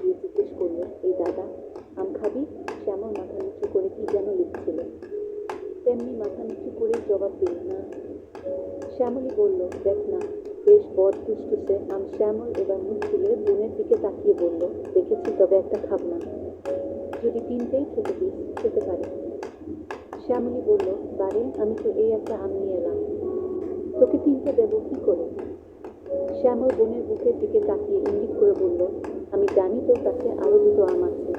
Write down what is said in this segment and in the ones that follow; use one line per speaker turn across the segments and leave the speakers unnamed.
দিয়ে জিজ্ঞেস করলো, এই দাদা, আম খাবি? শ্যামল মাথা নিচু করে কি যেন লিখছিল। তেমনি মাথা নিচু করেই জবাব দিল, না। শ্যামলী বলল, দেখ না, বেশ বদ টুসটুসে আম। শ্যামল এবার মুখ তুলে বোনের দিকে তাকিয়ে বলল, দেখেছি, তবে একটা খাব না? যদি তিনটেই খেতে দিস, খেতে পারি। শ্যামলী বলল, বারে, আমি তো এই একটা আম নিয়ে এলাম, তোকে তিনটে দেবো কি করে? শ্যামল বোনের বুকের দিকে তাকিয়ে ইঙ্গিত করে বলল, আমি জানি তোর কাছে আরো দুটো আম আছে,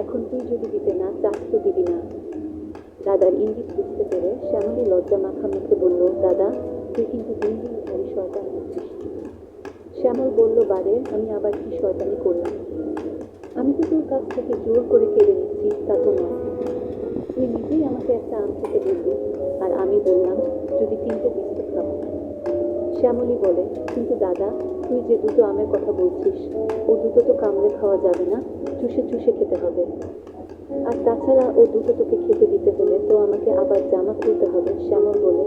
এখন তুই যদি দিতে না চাস তো দিবি না। দাদার ইঙ্গিত বুঝতে পেরে শ্যামলী লজ্জা মাখা মুখে বলল, দাদা, তুই কিন্তু দিন দিন ভারী শয়তান হচ্ছিস। শ্যামল বলল, বারে, আমি আবার কি শয়তানি করলাম? আমি তো তোর কাছ থেকে জোর করে কেড়ে নিচ্ছি তা তো নয়। তুই নিজেই আমাকে একটা আম খেতে বলবি, আর আমি বললাম যদি তিনটে দিস তো খাবো। শ্যামলী বলে, কিন্তু দাদা, তুই যে দুটো আমের কথা বলছিস, ও দুটো তো কামড়ে খাওয়া যাবে না, চুষে চুষে খেতে হবে। আর তাছাড়া ও দুটো তোকে খেতে দিতে হলে তো আমাকে আবার জামা খুলতে হবে। শ্যামল বলে,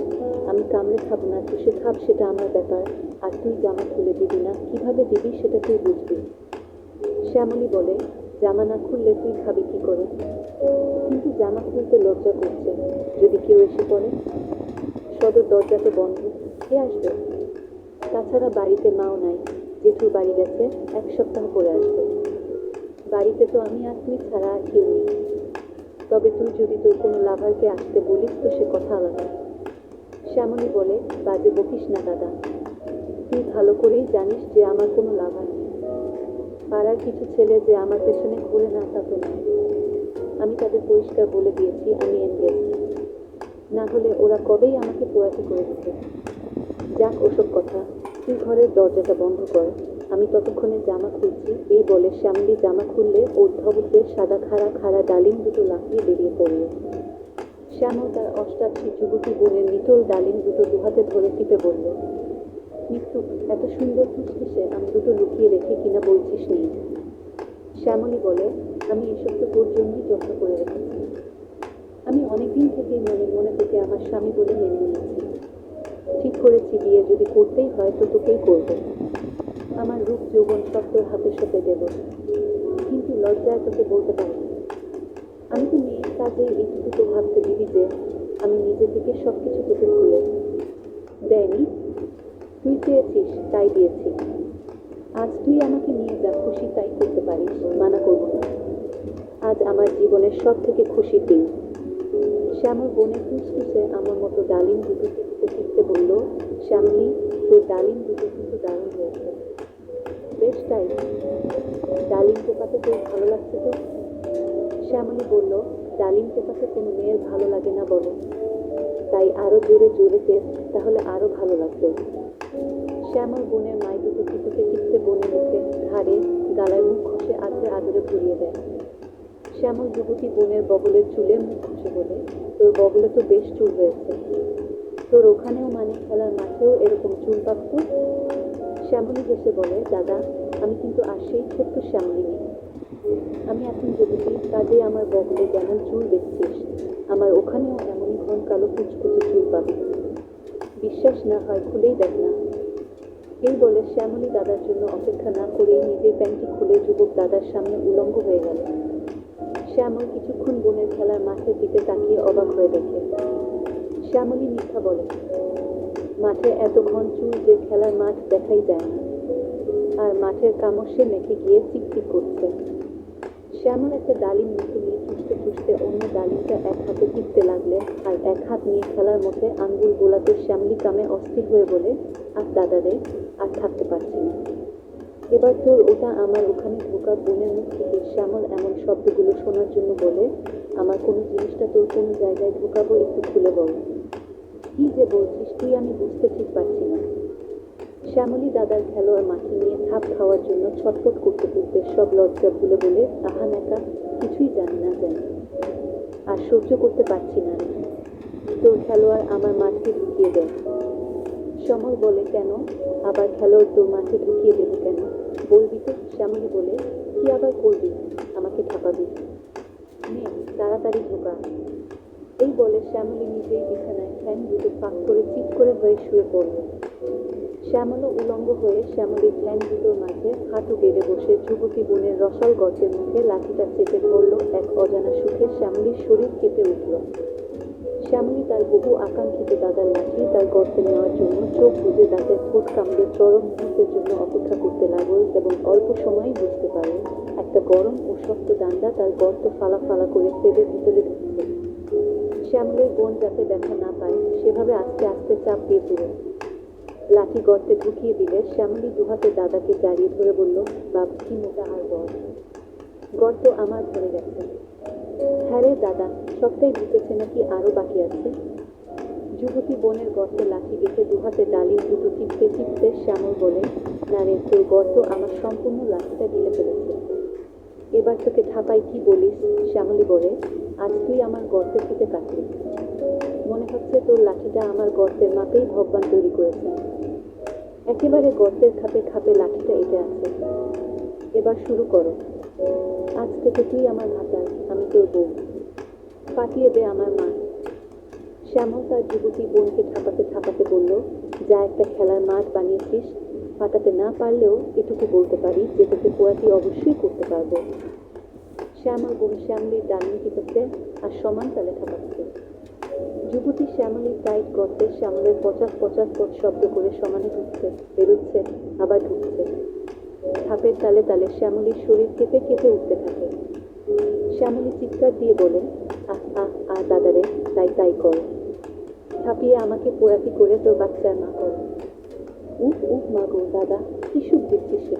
আমি কামড়ে খাবো না, চুষে খাব সেটা আমার ব্যাপার, আর তুই জামা খুলে দিবি না, কিভাবে দিবি সেটা তুই বুঝবি। শ্যামলী বলে, জামা না খুললে তুই খাবি কি করে? কিন্তু জামা খুলতে লজ্জা করছে, যদি কেউ এসে পড়ে? সদর দরজা তো বন্ধ, কে আসবে? তাছাড়া বাড়িতে মাও নাই, জেঠুর বাড়ি গেছে, 1 সপ্তাহ পরে আসবে। বাড়িতে তো আমি আর তুই ছাড়া আর কেউ নেই। তবে তুই যদি তোর কোনো লাভারকে আসতে বলিস তো সে কথা আলাদা। শ্যামলী বলে, বাজে বকিস না দাদা, তুই ভালো করেই জানিস যে আমার কোনো লাভার নেই। পাড়ার কিছু ছেলে যে আমার পেছনে ঘুরে না তা তো নয়। আমি তাদের পরিষ্কার বলে দিয়েছি আমি এনগেজ, না হলে ওরা কবেই আমাকে পোয়াতি করে দিত। যাক ওসব কথা, তুই ঘরের দরজাটা বন্ধ কর, আমি ততক্ষণে জামা খুলছি। এই বলে শ্যামলী জামা খুললে ঊর্ধ্ববুতে সাদা খাড়া খাড়া ডালিম দুটো লাফিয়ে বেরিয়ে পড়ল। শ্যামল তার অষ্টাদশী যুবতী বোনের নিটোল ডালিম দুটো দুহাতে ধরে টিপে বলল, মৃত্যু, এত সুন্দর ফুসফুসে আম দুটো লুকিয়ে রেখে কিনা বলছিস নেই? শ্যামলী বলে, আমি এসব তো তোর জন্যই যত্ন করে রেখেছি। আমি অনেকদিন থেকেই মনে মনে তোকে আমার স্বামী বলে মেনে নিয়েছি। ঠিক করেছি বিয়ে যদি করতেই হয় তো তোকেই করব। আমার রূপ যৌবন সব তোর হাতে সঁপে দেব, কিন্তু লজ্জায় তোকে বলতে পারি না। আমি তো মেয়ের কাজে এইটুকু তো ভাবতে দিবি যে আমি নিজে থেকে সব কিছু তোকে খুলে দেয়নি। তুই চেয়েছিস তাই দিয়েছি। আজ তুই আমাকে নিয়ে যা খুশি তাই করতে পারিস, মানা করব না। আজ আমার জীবনের সব থেকে খুশির দিন। শ্যামল বোনের ফুসফুসে আমার মতো ডালিম দুটো টিপতে টিপতে বলল, শ্যামলী, তোর ডালিম দুটো কিন্তু দারুণ হয়েছে, বেশ তাই। ডালিম টেপাতে তোর ভালো লাগছে তো? শ্যামলী বলল, ডালিম টেপাতে কোনো মেয়ের ভালো লাগে না বলো? তাই আরো জোরে জোরে টেপ, তাহলে আরো ভালো লাগবে। শ্যামল বোনের মাই দুটো টিপতে টিপতে বোনের মুখে, ঘাড়ে, গালায় মুখ ঘষে আদরে আদরে ভরিয়ে দেয়। শ্যামল যুবতী বোনের বগলের চুলে মুখ ঘষে বলে, তোর বগলে তো বেশ চুল হয়েছে, তোর ওখানেও মানে খেলার মাঠেও এরকম চুল পাকতো? শ্যামলী হেসে বলে, দাদা, আমি কিন্তু আর সেই ছোট্ট শ্যামলী নেই। আমি এখন যুবতী, কাজে আমার বগলে যেমন চুল দেখছিস, আমার ওখানেও এমনই ঘন কালো কুচকুচে চুল পাবি। বিশ্বাস না হয় খুলেই দেখ না। এই বলে শ্যামলী দাদার জন্য অপেক্ষা না করেই নিজের প্যান্টি খুলে যুবক দাদার সামনে উলঙ্গ হয়ে গেল। শ্যামল কিছুক্ষণ বোনের খেলার মাঠের দিকে তাকিয়ে অবাক হয়ে দেখে। শ্যামলী মিথ্যা বলে, মাঠে এত ঘন চুল যে খেলার মাঠ দেখাই যায় না, আর মাঠের কামড়ে মেখে গিয়ে চিকচিক করছে। শ্যামল একটা ডালিম মুখে নিয়ে চুষতে চুষতে অন্য ডালিমটা এক হাতে টিপতে লাগলে, আর এক হাত নিয়ে খেলার মধ্যে আঙ্গুল গোলাতে শ্যামলী কামে অস্থির হয়ে বলে, আর দাদা রে, আর থাকতে পারছি না, এবার তোর ওটা আমার ওখানে ঢোকা। বোনের মুখ থেকে শ্যামল এমন শব্দগুলো শোনার জন্য বলে, আমার কোনো জিনিসটা তোর কোনো জায়গায় ঢোকাবো, একটু খুলে বল। কি যে বলছিস তুই, আমি বুঝতে ঠিক পারছি না। শ্যামলী দাদার খেলোয়াড় মাঠে নিয়ে থাপ খাওয়ার জন্য ছটফট করতে করতে সব লজ্জা ভুলে বলে, আহা নেকা, কিছুই জানি না জানি, আর সহ্য করতে পারছি না রে, তোর খেলোয়াড় আমার মাঠে ঢুকিয়ে দেয়। সমর বলে, কেন আবার খেলোয়াড় তোর মাঠে ঢুকিয়ে দেবে কেন? বলবি তো? শ্যামলী বলে, কি আবার করবি, আমাকে ঠাপাবি? নে, তাড়াতাড়ি ঢোকা। এই বলে শ্যামলী নিজেই বিছানায় ঠ্যাং দুটো ফাঁক করে চিৎ করে হয়ে শুয়ে পড়ল। শ্যামল উলঙ্গ হয়ে শ্যামলীর ঠ্যাং দুটোর মাঝে হাঁটু গেড়ে বসে যুবতী বোনের রসাল গর্তের মুখে লাঠিটা চেপে ধরল। এক অজানা সুখে শ্যামলীর শরীর কেঁপে উঠল। শ্যামলী তার বহু আকাঙ্ক্ষিত দাদার লাঠি তার গর্তে নেওয়ার জন্য চোখ বুজে দাঁতের ঠোঁট কামড়ে চরম মুহূর্তের জন্য অপেক্ষা করতে লাগল এবং অল্প সময়ই বুঝতে পারল একটা গরম ও শক্ত ডান্ডা তার গর্ত ফালা ফালা করে ফেলে ভিতরে ঢুকছে। শ্যামলের বোন যাতে ব্যথা না পায় সেভাবে আস্তে আস্তে চাপ দিয়ে পুরো লাঠি গর্তে ঢুকিয়ে দিলে শ্যামলী দুহাতে দাদাকে দাঁড়িয়ে ধরে বলল, বাবা কি মোটা আর বল, গর্ত আমার ভরে গেছে। হ্যাঁ রে দাদা, সবটাই ঢুকেছে নাকি আরও বাকি আছে? যুবতী বোনের গর্তে লাঠি দেখে দুহাতে ডালিম দুটো টিপতে টিপতে শ্যামল বলে, না রে, তোর গর্ত আমার সম্পূর্ণ লাঠিটা গিলে ফেলেছে। এবার তোকে ঠাপাই কি বলিস? শ্যামলী বলে, আজ তুই আমার গর্তে থেকে কাটলি। মনে হচ্ছে তোর লাঠিটা আমার গর্তের মাপেই ভগবান তৈরি করেছে। একেবারে গর্তের খাপে খাপে লাঠিটা এঁটে আছে। এবার শুরু করো। আজ থেকে তুই আমার ভাতার, আমি তোর বউ। পাঠিয়ে দে আমার মা। শ্যামল তার যুবতী বোনকে ঠাপাতে ঠাপাতে বলল, যা একটা খেলার মাঠ বানিয়েছিস, পাঠাতে না পারলেও এটুকু বলতে পারি যে তোকে পোয়াতি অবশ্যই করতে পারবো। শ্যামল বোন শ্যামলীর ডালিম টিপছে আর সমান তালে ঠাপাচ্ছে। যুবতী শ্যামলীর টাইট গর্তে শ্যামলের পচাশ পচাশ পথ শব্দ করে সমানে ঢুকছে, বেরোচ্ছে, আবার ঢুকছে। ধাপের তালে তালে শ্যামলীর শরীর কেঁপে কেঁপে উঠতে থাকে। শ্যামলী চিৎকার দিয়ে বলে, আহ আহ আহ দাদারে, তাই তাই কর, ছাপিয়ে আমাকে পোড়াতি করে তোর বাচ্চার মা কর। উফ উফ মা গো দাদা, কি সুখ দিচ্ছিস সে।